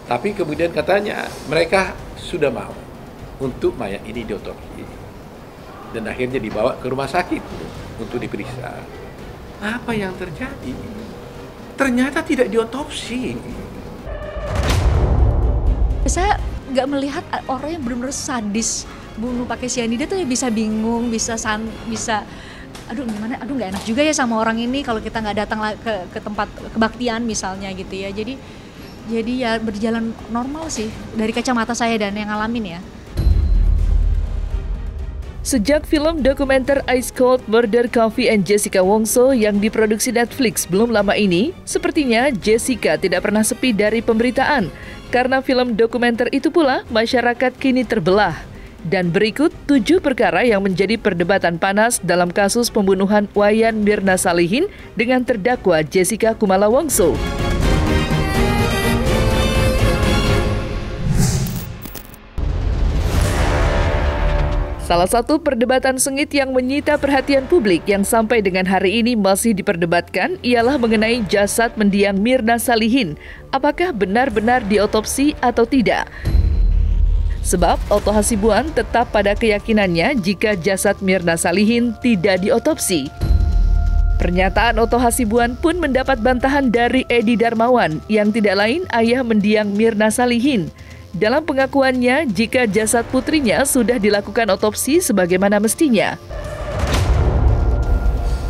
Tapi kemudian katanya mereka sudah mau untuk mayat ini diotopsi. Dan akhirnya dibawa ke rumah sakit untuk diperiksa. Apa yang terjadi? Ternyata tidak diotopsi. Saya nggak melihat orang yang benar-benar sadis bunuh pakai cyanida tuh ya bisa bingung, bisa aduh gimana, aduh nggak enak juga ya sama orang ini kalau kita nggak datang ke tempat kebaktian misalnya gitu ya. Jadi ya berjalan normal sih dari kacamata saya dan yang ngalamin ya. Sejak film dokumenter Ice Cold Murder Coffee and Jessica Wongso yang diproduksi Netflix belum lama ini, sepertinya Jessica tidak pernah sepi dari pemberitaan. Karena film dokumenter itu pula, masyarakat kini terbelah. Dan berikut 7 perkara yang menjadi perdebatan panas dalam kasus pembunuhan Wayan Mirna Salihin dengan terdakwa Jessica Kumala Wongso. Salah satu perdebatan sengit yang menyita perhatian publik yang sampai dengan hari ini masih diperdebatkan ialah mengenai jasad mendiang Mirna Salihin. Apakah benar-benar diotopsi atau tidak? Sebab Oto Hasibuan tetap pada keyakinannya jika jasad Mirna Salihin tidak diotopsi. Pernyataan Oto Hasibuan pun mendapat bantahan dari Edi Darmawan yang tidak lain ayah mendiang Mirna Salihin. Dalam pengakuannya, jika jasad putrinya sudah dilakukan otopsi sebagaimana mestinya.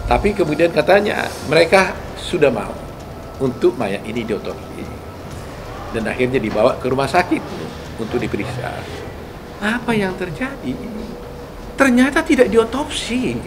Tapi kemudian katanya mereka sudah mau untuk mayat ini diotopsi. Dan akhirnya dibawa ke rumah sakit untuk diperiksa. Apa yang terjadi? Ternyata tidak diotopsi.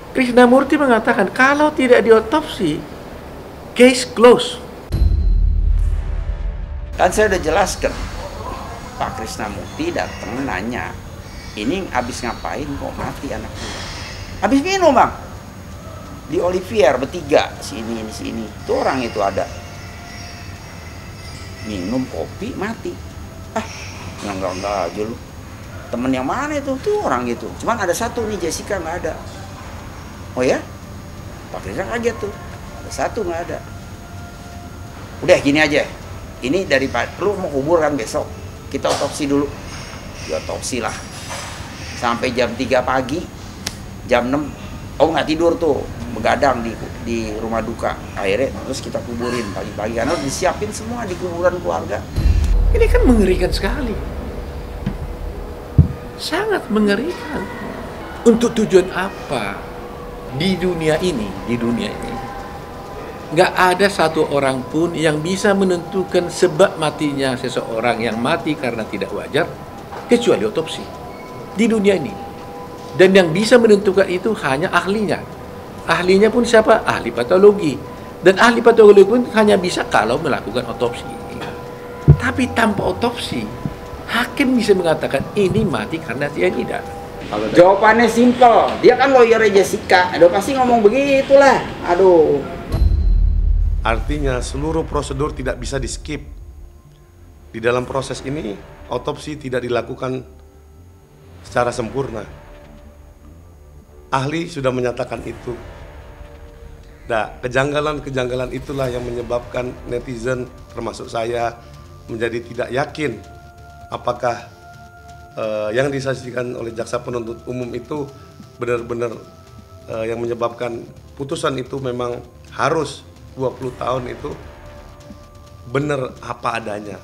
Krishnamurti mengatakan kalau tidak diotopsi, case closed. Kan saya udah jelaskan. Pak Krishnamurti datang nanya, ini habis ngapain kok mati anaknya? Habis minum bang, di Olivier bertiga, sini itu orang itu ada minum kopi mati. Enggak aja lu. Temen yang mana itu? Tuh orang itu. Cuman ada satu nih Jessica nggak ada. Oh ya? Pak Krisna aja tuh. Ada satu nggak ada. Udah gini aja. Ini dari lu mau kubur kan besok. Kita otopsi dulu. Diotopsi lah. Sampai jam 3 pagi. Jam 6. Oh nggak tidur tuh. Begadang di rumah duka. Akhirnya terus kita kuburin pagi-pagi. Karena disiapin semua di kuburan keluarga. Ini kan mengerikan sekali. Sangat mengerikan. Untuk tujuan apa? Di dunia ini. Nggak ada satu orang pun yang bisa menentukan sebab matinya seseorang yang mati karena tidak wajar, kecuali otopsi. Di dunia ini. Dan yang bisa menentukan itu hanya ahlinya. Ahlinya pun siapa? Ahli patologi. Dan ahli patologi pun hanya bisa kalau melakukan otopsi. Tapi tanpa otopsi, hakim bisa mengatakan ini mati karena cyanida. Jawabannya simpel. Dia kan lawyernya Jessica. Aduh pasti ngomong begitulah. Aduh. Artinya seluruh prosedur tidak bisa di-skip. Di dalam proses ini, otopsi tidak dilakukan secara sempurna. Ahli sudah menyatakan itu. Nah, kejanggalan-kejanggalan itulah yang menyebabkan netizen, termasuk saya, menjadi tidak yakin apakah yang disaksikan oleh jaksa penuntut umum itu benar-benar yang menyebabkan putusan itu memang harus 20 tahun itu benar apa adanya,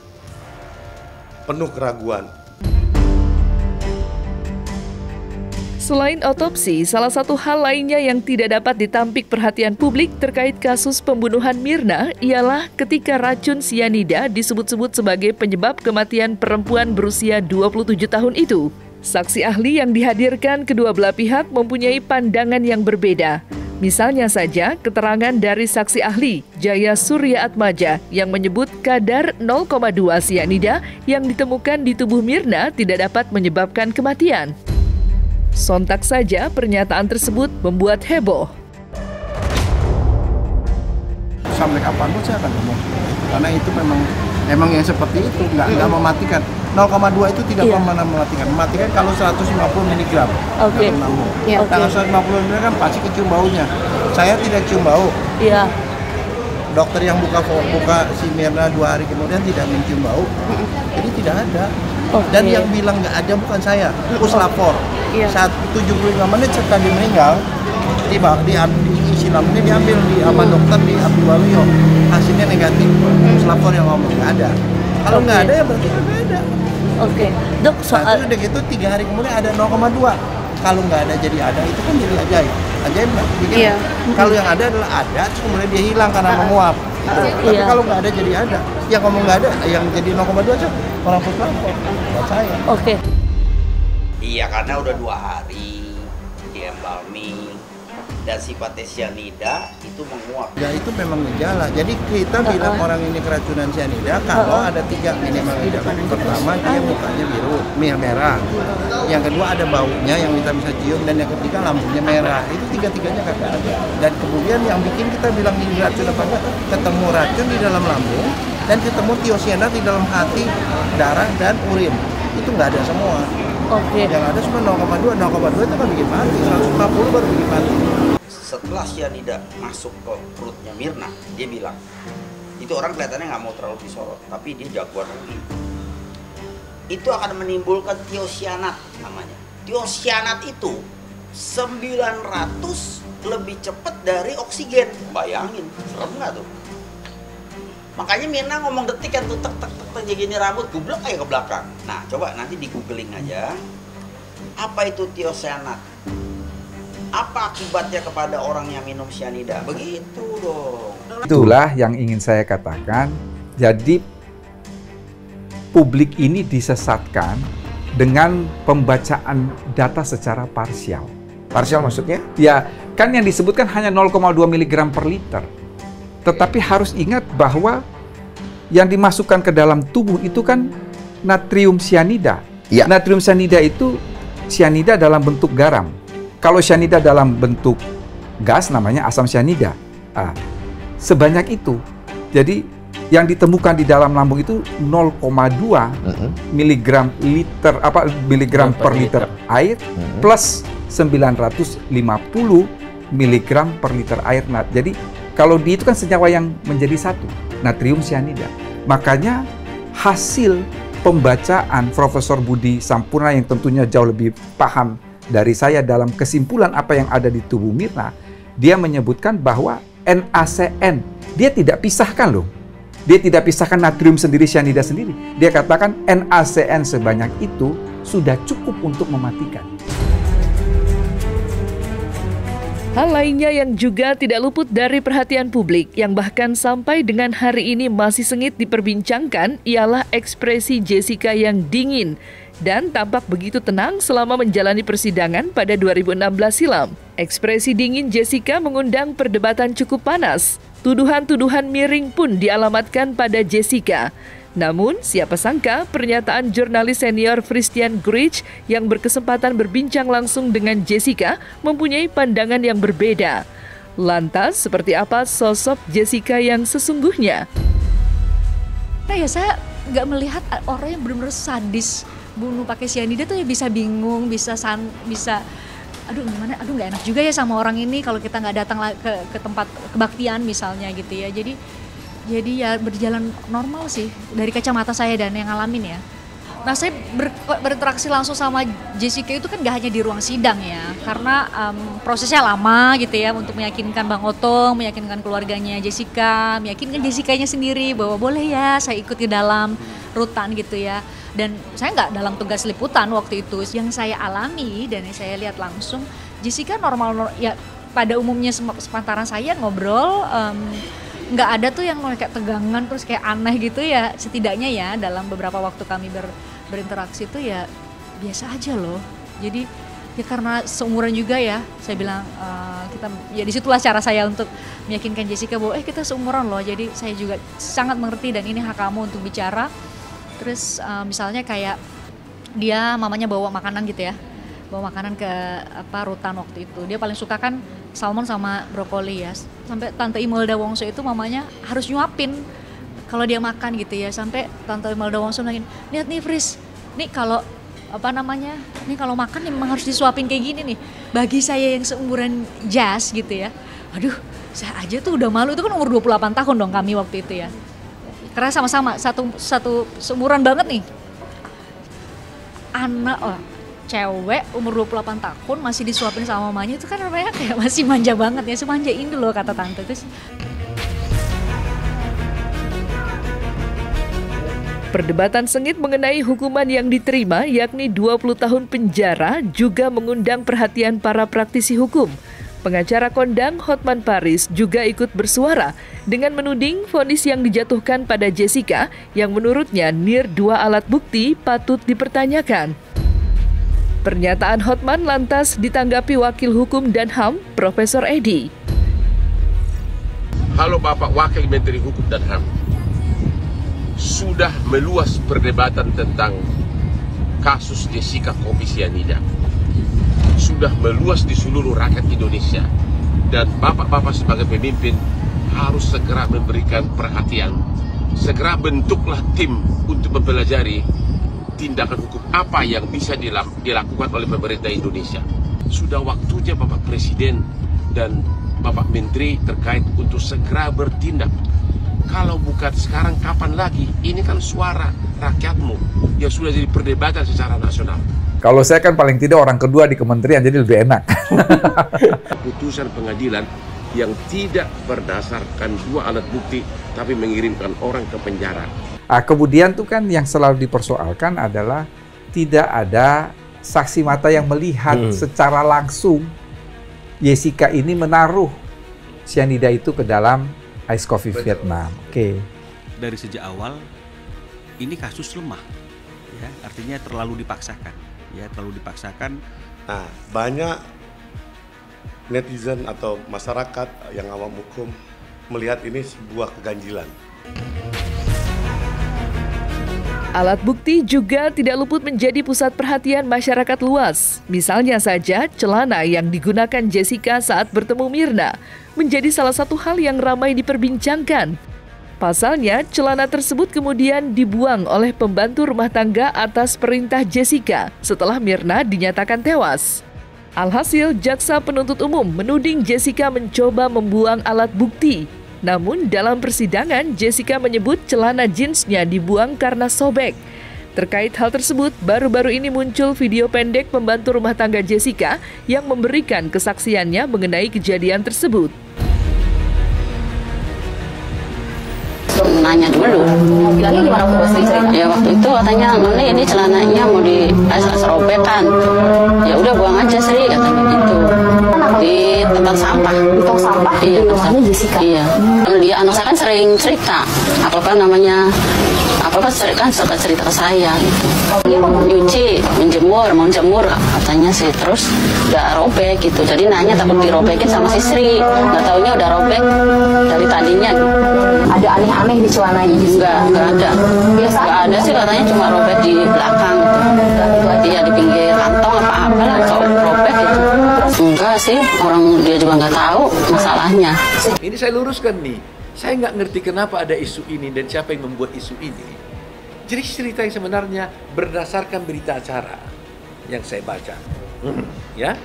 penuh keraguan. Selain otopsi, salah satu hal lainnya yang tidak dapat ditampik perhatian publik terkait kasus pembunuhan Mirna ialah ketika racun cyanida disebut-sebut sebagai penyebab kematian perempuan berusia 27 tahun itu. Saksi ahli yang dihadirkan kedua belah pihak mempunyai pandangan yang berbeda. Misalnya saja keterangan dari saksi ahli Jaya Surya Atmaja yang menyebut kadar 0,2 cyanida yang ditemukan di tubuh Mirna tidak dapat menyebabkan kematian. Sontak saja pernyataan tersebut membuat heboh. Sampai kapanpun saya akan ngomong, karena itu memang yang seperti itu nggak mematikan. 0,2 itu tidak pernah mematikan. Mematikan kalau 150 mg. Oke. Kalau 150 mg kan pasti kecium baunya. Saya tidak cium bau. Iya. dokter yang buka si Mirna 2 hari kemudian tidak mencium bau, jadi tidak ada. Dan yang bilang nggak ada bukan saya, puslapor. Saat 75 menit setelah dia meninggal, isi lambungnya diambil sama dokter di Abdiwaluyo, hasilnya negatif. Puslapor yang ngomong nggak ada. Kalau nggak ada ya berarti nggak ada. Dok, soal udah gitu 3 hari kemudian ada 0,2. Kalau nggak ada jadi ada, itu kan jadi ajaib nggak? Kalau yang ada adalah ada, terus kemudian dia hilang karena menguap. Tapi kalau nggak ada jadi ada, yang ngomong nggak ada, yang jadi 0,2 aja orang puslapor buat saya. Iya, karena udah 2 hari di embalming dan sifatnya cyanida itu menguap. Ya itu memang gejala. Jadi kita bilang orang ini keracunan cyanida kalau ada 3 minimal gejala. Pertama dia mukanya biru, merah. Yang kedua ada baunya yang kita bisa cium, dan yang ketiga lambungnya merah. Itu 3-tiganya kagak ada. Dan kemudian yang bikin kita bilang ini racun apa enggak, ketemu racun di dalam lambung dan ketemu tiosianat di dalam hati, darah dan urin. Itu nggak ada semua. Yang ada cuma 0,2 itu kan bikin mati, 150 baru bikin mati. Setelah cyanida masuk ke perutnya Mirna, dia bilang, itu orang kelihatannya nggak mau terlalu disorot, tapi dia jagoan UI. Itu akan menimbulkan tiosianat namanya. Tiosianat itu 900 lebih cepat dari oksigen. Bayangin, serem nggak tuh? Makanya Mirna ngomong detik kan tuh tek jadi gini rambut gublek kayak ke belakang. Nah, coba nanti di googling aja. Apa itu tiosianat? Apa akibatnya kepada orang yang minum cyanida? Begitu dong. Itulah yang ingin saya katakan. Jadi publik ini disesatkan dengan pembacaan data secara parsial. Parsial maksudnya? Ya, kan yang disebutkan hanya 0,2 mg per liter. Tetapi harus ingat bahwa yang dimasukkan ke dalam tubuh itu kan natrium cyanida. Ya. Natrium cyanida itu cyanida dalam bentuk garam. Kalau cyanida dalam bentuk gas namanya asam cyanida. Sebanyak itu. Jadi yang ditemukan di dalam lambung itu 0,2 miligram per liter air plus 950 miligram per liter air. Jadi kalau itu kan senyawa yang menjadi satu, natrium cyanida. Makanya hasil pembacaan Profesor Budi Sampurna yang tentunya jauh lebih paham dari saya dalam kesimpulan apa yang ada di tubuh Mirna, dia menyebutkan bahwa NaCN, dia tidak pisahkan loh. Dia tidak pisahkan natrium sendiri, cyanida sendiri. Dia katakan NaCN sebanyak itu sudah cukup untuk mematikan. Hal lainnya yang juga tidak luput dari perhatian publik, yang bahkan sampai dengan hari ini masih sengit diperbincangkan, ialah ekspresi Jessica yang dingin dan tampak begitu tenang selama menjalani persidangan pada 2016 silam. Ekspresi dingin Jessica mengundang perdebatan cukup panas. Tuduhan-tuduhan miring pun dialamatkan pada Jessica. Namun, siapa sangka pernyataan jurnalis senior Christian Grich yang berkesempatan berbincang langsung dengan Jessica mempunyai pandangan yang berbeda. Lantas, seperti apa sosok Jessica yang sesungguhnya? Nah ya, saya nggak melihat orang yang benar-benar sadis bunuh pakai cyanida tuh ya bisa bingung, bisa aduh gimana, aduh nggak enak juga ya sama orang ini kalau kita nggak datang ke tempat kebaktian misalnya gitu ya. Jadi ya berjalan normal sih dari kacamata saya dan yang ngalamin ya. Nah saya berinteraksi langsung sama Jessica itu kan gak hanya di ruang sidang ya. Karena prosesnya lama gitu ya untuk meyakinkan Bang Otong, meyakinkan keluarganya Jessica, meyakinkan Jessica-nya sendiri bahwa boleh ya saya ikut ke dalam rutan gitu ya. Dan saya nggak dalam tugas liputan waktu itu. Yang saya alami dan yang saya lihat langsung, Jessica normal ya pada umumnya sepantaran saya ngobrol, nggak ada tuh yang kayak tegangan terus kayak aneh gitu ya. Setidaknya ya dalam beberapa waktu kami berinteraksi tuh ya biasa aja loh. Jadi ya karena seumuran juga ya, saya bilang kita ya disitulah cara saya untuk meyakinkan Jessica bahwa kita seumuran loh. Jadi saya juga sangat mengerti dan ini hak kamu untuk bicara. Terus misalnya kayak dia mamanya bawa makanan gitu ya, bawa makanan ke rutan waktu itu. Dia paling suka kan salmon sama brokoli ya. Sampai Tante Imelda Wongso itu mamanya harus nyuapin kalau dia makan gitu ya. Sampai Tante Imelda Wongso bilang, lihat nih Fris, nih kalau nih kalau makan memang harus disuapin kayak gini nih. Bagi saya yang seumuran Jas gitu ya, aduh Saya aja tuh udah malu, itu kan umur 28 tahun dong kami waktu itu ya. Karena sama-sama satu seumuran banget nih. Anak cewek umur 28 tahun masih disuapin sama mamanya, itu kan namanya kayak masih manja banget ya, semanja ini loh kata tante. Terus perdebatan sengit mengenai hukuman yang diterima, yakni 20 tahun penjara, juga mengundang perhatian para praktisi hukum. Pengacara kondang Hotman Paris juga ikut bersuara dengan menuding vonis yang dijatuhkan pada Jessica yang menurutnya nir 2 alat bukti patut dipertanyakan. Pernyataan Hotman lantas ditanggapi Wakil Hukum dan HAM, Profesor Edi. Halo Bapak Wakil Menteri Hukum dan HAM. Sudah meluas perdebatan tentang kasus Jessica Kopi Cyanida. Sudah meluas di seluruh rakyat Indonesia, dan bapak-bapak sebagai pemimpin harus segera memberikan perhatian. Segera bentuklah tim untuk mempelajari tindakan hukum apa yang bisa dilakukan oleh pemerintah Indonesia. Sudah waktunya Bapak Presiden dan Bapak Menteri terkait untuk segera bertindak. Kalau bukan sekarang, kapan lagi? Ini kan suara rakyatmu yang sudah jadi perdebatan secara nasional. Kalau saya kan paling tidak orang kedua di kementerian, jadi lebih enak. Putusan pengadilan yang tidak berdasarkan 2 alat bukti, tapi mengirimkan orang ke penjara. Kemudian tuh kan yang selalu dipersoalkan adalah tidak ada saksi mata yang melihat secara langsung Jessica ini menaruh cyanida itu ke dalam ice coffee Vietnam. Oke. Dari sejak awal ini kasus lemah, ya, artinya terlalu dipaksakan. Ya, terlalu dipaksakan. Nah, banyak netizen atau masyarakat yang awam hukum melihat ini sebuah keganjilan. Alat bukti juga tidak luput menjadi pusat perhatian masyarakat luas. Misalnya saja, celana yang digunakan Jessica saat bertemu Mirna menjadi salah satu hal yang ramai diperbincangkan. Pasalnya, celana tersebut kemudian dibuang oleh pembantu rumah tangga atas perintah Jessica setelah Mirna dinyatakan tewas. Alhasil, jaksa penuntut umum menuding Jessica mencoba membuang alat bukti. Namun, dalam persidangan, Jessica menyebut celana jeansnya dibuang karena sobek. Terkait hal tersebut, baru-baru ini muncul video pendek pembantu rumah tangga Jessica yang memberikan kesaksiannya mengenai kejadian tersebut. Nanya dulu, bilangnya gimana waktu cerita? Ya waktu itu katanya ini celananya mau diserobekan, ya udah buang aja Sri, katanya gitu. Di tempat sampah. Di tong sampah? Iya, namanya Jessica. Iya. Dia anak saya kan sering cerita, apa namanya, kan suka cerita ke saya gitu. Nyuci, mau jemur katanya sih, terus udah robek gitu. Jadi nanya takut dirobekin sama si Sri, nggak taunya udah robek dari tadinya. Ada aneh-aneh di celananya? Nggak ada. Biasa? Nggak ada sih, katanya cuma robek di belakang gitu. Iya, di pinggir kantong apa-apa lah, kalau robek gitu. Enggak sih, orang dia juga nggak tahu masalahnya. Ini saya luruskan nih, saya nggak ngerti kenapa ada isu ini dan siapa yang membuat isu ini. Jadi cerita yang sebenarnya berdasarkan berita acara yang saya baca, ya,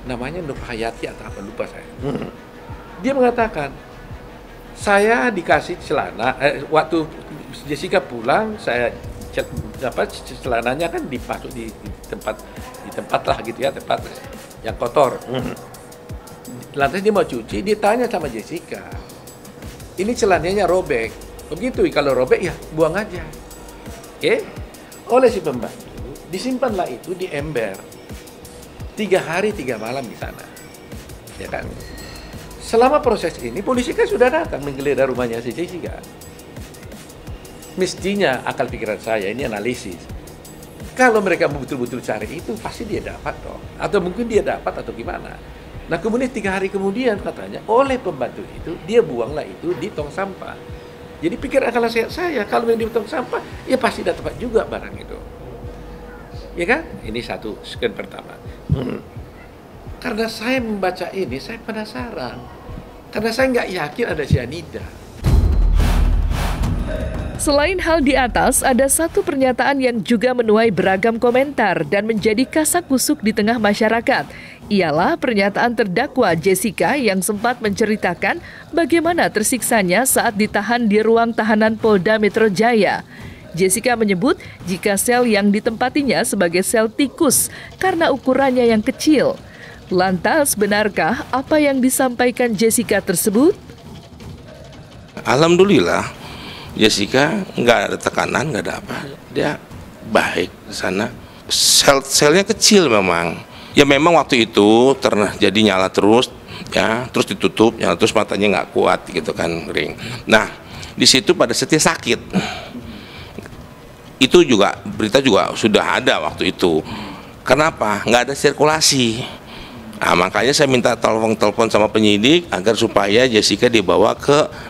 namanya Nur Hayati atau apa lupa saya. Dia mengatakan, saya dikasih celana, waktu Jessica pulang, saya celananya kan dipasuk di tempat lah gitu ya, tempat yang kotor. Lantas dia mau cuci, dia tanya sama Jessica, ini celananya robek. Begitu, kalau robek ya buang aja. Oke? Oleh si pembantu, disimpanlah itu di ember 3 hari 3 malam di sana. Ya kan? Selama proses ini, polisi kan sudah datang menggeledah rumahnya si Jessica. Mestinya akal pikiran saya ini analisis. Kalau mereka betul-betul cari itu, pasti dia dapat dong. Atau mungkin dia dapat atau gimana. Nah kemudian 3 hari kemudian katanya, oleh pembantu itu, dia buanglah itu di tong sampah. Jadi pikir akal sehat saya, kalau yang di tong sampah, ya pasti dapat juga barang itu. Ya kan? Ini satu scan pertama. Karena saya membaca ini, saya penasaran. Karena saya nggak yakin ada cyanida. Selain hal di atas, ada satu pernyataan yang juga menuai beragam komentar dan menjadi kasak kusuk di tengah masyarakat, ialah pernyataan terdakwa Jessica yang sempat menceritakan bagaimana tersiksanya saat ditahan di ruang tahanan Polda Metro Jaya. Jessica menyebut jika sel yang ditempatinya sebagai sel tikus karena ukurannya yang kecil. Lantas, benarkah apa yang disampaikan Jessica tersebut? Alhamdulillah, Jessica nggak ada tekanan, nggak ada apa. Dia baik di sana. Selnya kecil memang. Ya memang waktu itu jadi nyala terus, ya terus ditutup, nyala terus matanya nggak kuat gitu kan, ring. Nah di situ pada saat sakit. Itu juga berita juga sudah ada waktu itu. Kenapa? Nggak ada sirkulasi. Nah, makanya saya minta telepon sama penyidik agar supaya Jessica dibawa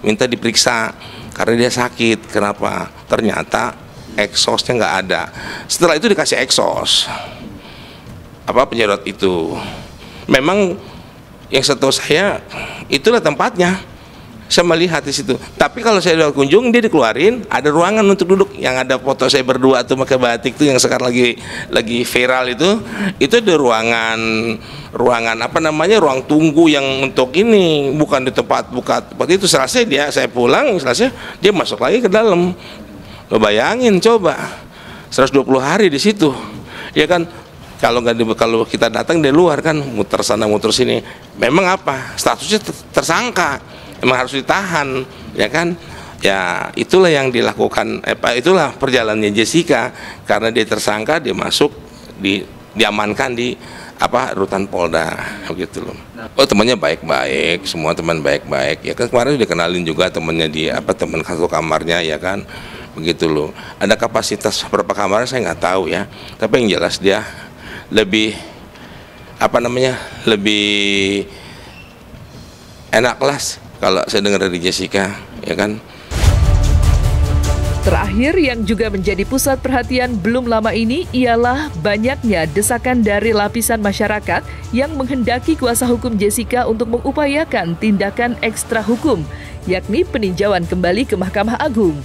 minta diperiksa karena dia sakit. Kenapa? Ternyata exhaustnya nggak ada. Setelah itu dikasih exhaust. Penyedot itu. Memang yang setahu saya itulah tempatnya. Saya melihat di situ. Tapi kalau saya udah kunjung, dia dikeluarin, ada ruangan untuk duduk. Yang ada foto saya berdua tuh pakai batik tuh yang sekarang lagi viral itu ada ruangan ruang tunggu yang untuk ini, bukan di tempat itu. Selesai saya pulang, dia masuk lagi ke dalam. Lo bayangin coba 120 hari di situ, ya kan? Kalau kita datang dari luar kan, muter sana muter sini. Memang statusnya tersangka. Memang harus ditahan, ya kan? Ya itulah yang dilakukan, itulah perjalanannya Jessica karena dia tersangka, dia masuk, diamankan di rutan Polda, begitu loh. Oh temannya baik-baik, semua teman baik-baik, ya kan? Kemarin udah kenalin juga temannya teman satu kamarnya, ya kan? Begitu loh. Ada kapasitas berapa kamar saya nggak tahu ya, tapi yang jelas dia lebih lebih enak kelas. Kalau saya dengar dari Jessica, ya kan. Terakhir yang juga menjadi pusat perhatian belum lama ini ialah banyaknya desakan dari lapisan masyarakat yang menghendaki kuasa hukum Jessica untuk mengupayakan tindakan ekstra hukum, yakni peninjauan kembali ke Mahkamah Agung.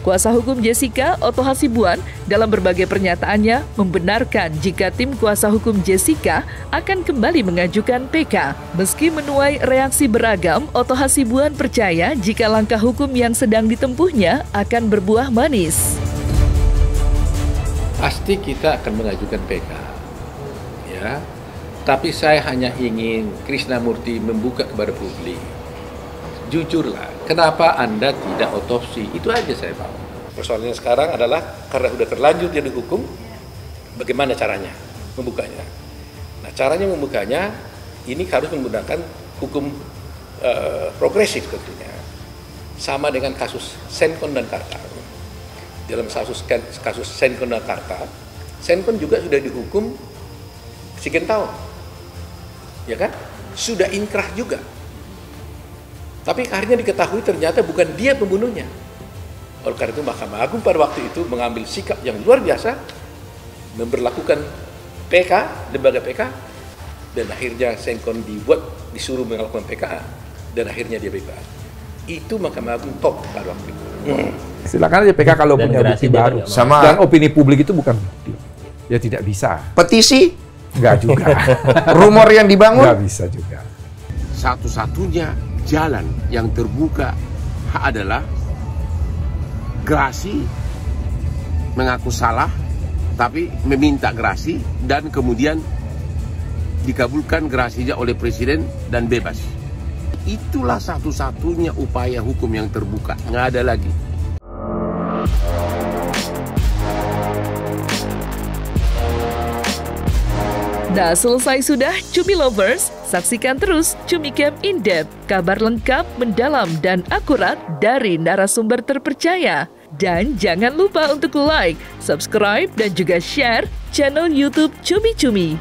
Kuasa hukum Jessica, Otto Hasibuan, dalam berbagai pernyataannya membenarkan jika tim kuasa hukum Jessica akan kembali mengajukan PK. Meski menuai reaksi beragam, Otto Hasibuan percaya jika langkah hukum yang sedang ditempuhnya akan berbuah manis. Pasti kita akan mengajukan PK, ya. Tapi saya hanya ingin Krisnamurti membuka kepada publik. Jujurlah, kenapa Anda tidak otopsi? Itu aja saya mau. Persoalannya sekarang adalah karena sudah terlanjur dia dihukum, bagaimana caranya membukanya? Nah, caranya membukanya ini harus menggunakan hukum progresif tentunya. Sama dengan kasus Senkon dan Karta. Dalam kasus Senkon dan Karta, Senkon juga sudah dihukum sekian tahun, ya kan? Sudah inkrah juga. Tapi akhirnya diketahui ternyata bukan dia pembunuhnya. Oleh karena itu Mahkamah Agung pada waktu itu mengambil sikap yang luar biasa, memberlakukan PK, lembaga PK, dan akhirnya Senkon disuruh melakukan PK, dan akhirnya dia bebas. Itu Mahkamah Agung top pada waktu itu. Silakan aja PK kalau punya bukti baru. Dan opini publik itu bukan bukti. Ya tidak bisa. Petisi? Enggak juga. Rumor yang dibangun? Enggak bisa juga. Satu-satunya jalan yang terbuka adalah gerasi mengaku salah, tapi meminta gerasi dan kemudian dikabulkan gerasinya oleh presiden dan bebas. Itulah satu-satunya upaya hukum yang terbuka, nggak ada lagi. Nah, selesai sudah Cumi Lovers. Saksikan terus Cumi Camp In-Depth, kabar lengkap, mendalam, dan akurat dari narasumber terpercaya. Dan jangan lupa untuk like, subscribe, dan juga share channel YouTube Cumi Cumi.